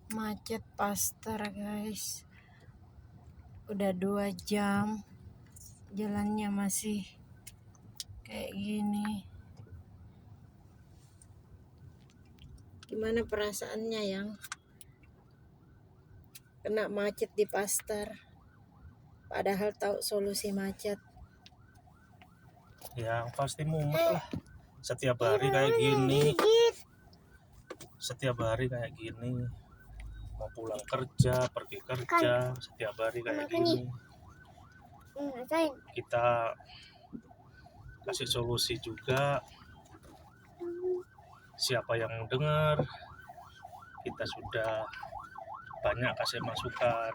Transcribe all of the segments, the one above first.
Macet Pasteur guys, udah 2 jam jalannya masih kayak gini. Gimana perasaannya yang kena macet di Pasteur padahal tahu solusi macet? Ya pasti mumet lah. Setiap hari kayak gini, mau pulang kerja, pergi kerja, setiap hari kayak gini. Kita kasih solusi juga, siapa yang mau dengar, kita sudah banyak kasih masukan,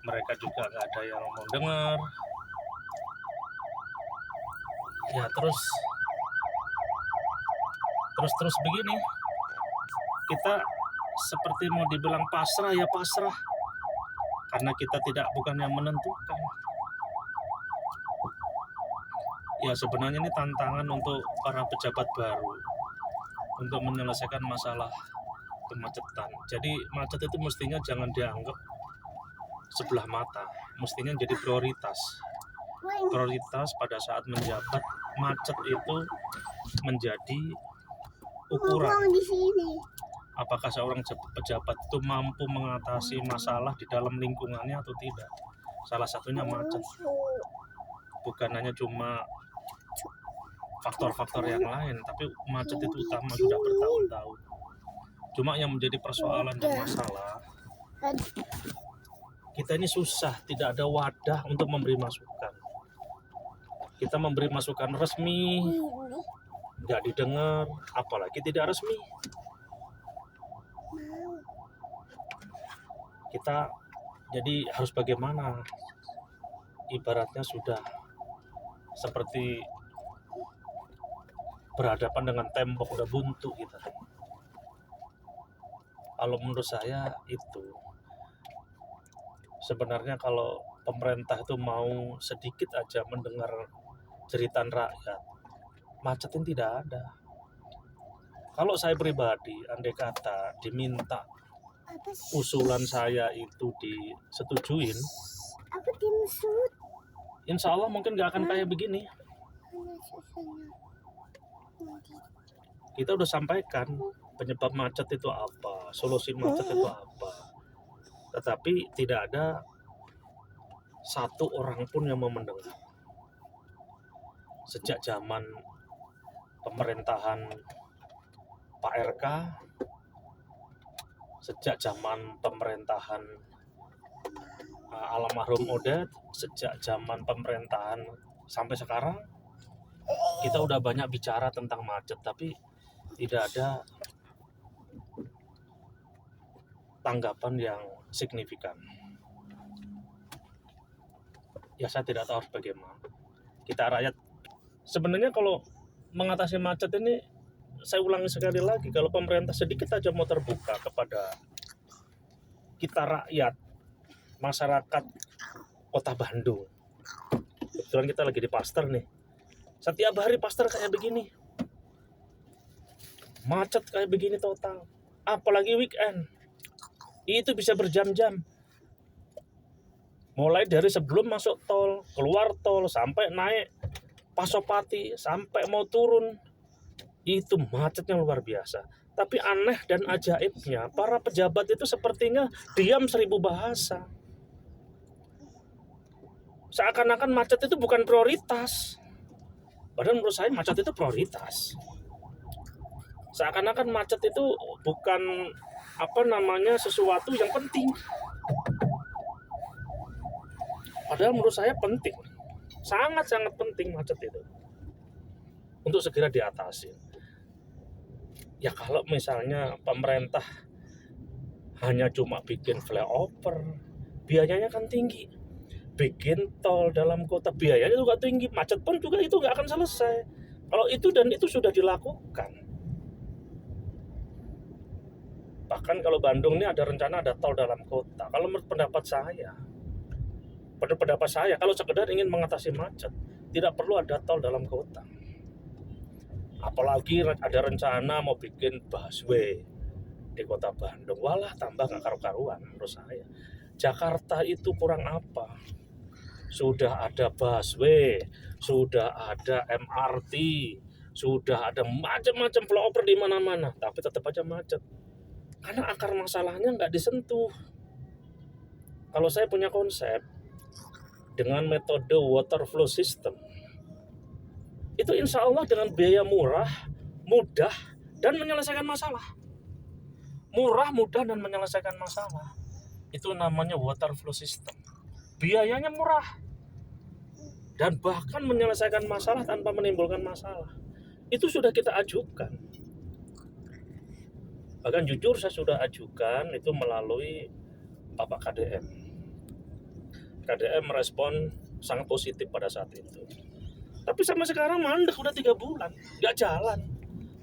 mereka juga nggak ada yang mau dengar. Ya terus begini, kita seperti mau dibilang pasrah, ya pasrah, karena kita bukan yang menentukan. Ya sebenarnya ini tantangan untuk para pejabat baru untuk menyelesaikan masalah kemacetan. Jadi macet itu mestinya jangan dianggap sebelah mata, mestinya jadi prioritas pada saat menjabat. Macet itu menjadi ukuran apakah seorang pejabat itu mampu mengatasi masalah di dalam lingkungannya atau tidak. Salah satunya macet, bukan hanya cuma faktor-faktor yang lain, tapi macet itu utama sudah bertahun-tahun. Cuma yang menjadi persoalan dan masalah, kita ini susah, tidak ada wadah untuk memberi masukan. Kita memberi masukan resmi, nggak didengar, apalagi tidak resmi. Kita jadi harus bagaimana? Ibaratnya sudah seperti berhadapan dengan tembok, udah buntu kita. Kalau menurut saya itu sebenarnya kalau pemerintah itu mau sedikit aja mendengar jeritan rakyat, macet ini tidak ada. Kalau saya pribadi, andai kata diminta usulan saya itu disetujuin, insya Allah mungkin gak akan kayak begini. Kita udah sampaikan penyebab macet itu apa, solusi macet itu apa, tetapi tidak ada satu orang pun yang mau mendengar. Sejak zaman pemerintahan Pak RK, sejak zaman pemerintahan almarhum Odet, sejak zaman pemerintahan sampai sekarang, kita udah banyak bicara tentang macet, tapi tidak ada tanggapan yang signifikan. Ya saya tidak tahu harus bagaimana. Kita rakyat, sebenarnya kalau mengatasi macet ini, saya ulangi sekali lagi, kalau pemerintah sedikit aja mau terbuka kepada kita rakyat, masyarakat kota Bandung. Kebetulan kita lagi di Pasteur nih. Setiap hari Pasteur kayak begini. Macet kayak begini total. Apalagi weekend. Itu bisa berjam-jam. Mulai dari sebelum masuk tol, keluar tol, sampai naik Pasopati, sampai mau turun. Itu macetnya luar biasa. Tapi aneh dan ajaibnya, para pejabat itu sepertinya diam 1000 bahasa. Seakan-akan macet itu bukan prioritas. Padahal menurut saya macet itu prioritas. Seakan-akan macet itu bukan sesuatu yang penting. Padahal menurut saya penting. Sangat-sangat penting macet itu. Untuk segera diatasi. Ya kalau misalnya pemerintah hanya cuma bikin flyover, biayanya kan tinggi. Bikin tol dalam kota, biayanya juga tinggi. Macet pun juga itu nggak akan selesai. Kalau itu dan itu sudah dilakukan. Bahkan kalau Bandung ini ada rencana ada tol dalam kota. Kalau menurut pendapat saya, kalau sekedar ingin mengatasi macet, tidak perlu ada tol dalam kota. Apalagi ada rencana mau bikin busway di kota Bandung. Walah tambah gak karu-karuan menurut saya. Jakarta itu kurang apa? Sudah ada busway, sudah ada MRT, sudah ada macam-macam flyover di mana-mana, tapi tetap aja macet. Karena akar masalahnya nggak disentuh. Kalau saya punya konsep dengan metode water flow system, itu insya Allah dengan biaya murah, mudah, dan menyelesaikan masalah. Murah, mudah, dan menyelesaikan masalah. Itu namanya water flow system. Biayanya murah. Dan bahkan menyelesaikan masalah tanpa menimbulkan masalah. Itu sudah kita ajukan. Bahkan jujur saya sudah ajukan itu melalui Bapak KDM. KDM merespon sangat positif pada saat itu. Tapi sampai sekarang mandek udah 3 bulan, nggak jalan.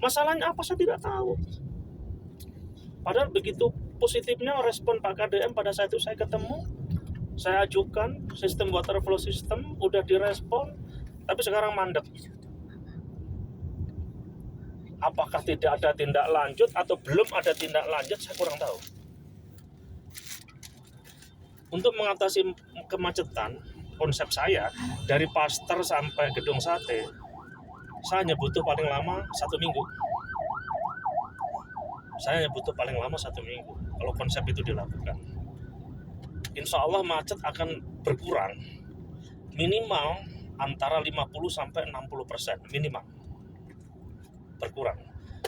Masalahnya apa saya tidak tahu. Padahal begitu positifnya respon Pak KDM pada saat itu saya ketemu, saya ajukan sistem water flow system, udah direspon, tapi sekarang mandek. Apakah tidak ada tindak lanjut atau belum ada tindak lanjut, saya kurang tahu. Untuk mengatasi kemacetan, konsep saya dari Pasteur sampai Gedung Sate, saya hanya butuh paling lama 1 minggu. Saya hanya butuh paling lama 1 minggu kalau konsep itu dilakukan. Insya Allah macet akan berkurang minimal antara 50-60% minimal berkurang.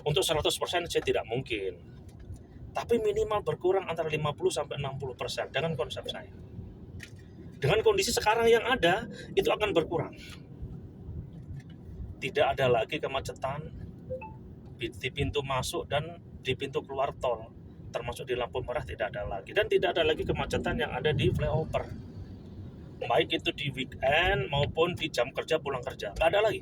Untuk 100% saya tidak mungkin, tapi minimal berkurang antara 50-60% dengan konsep saya. Dengan kondisi sekarang yang ada, itu akan berkurang. Tidak ada lagi kemacetan di pintu masuk dan di pintu keluar tol, termasuk di lampu merah tidak ada lagi. Dan tidak ada lagi kemacetan yang ada di flyover, baik itu di weekend maupun di jam kerja pulang kerja, nggak ada lagi.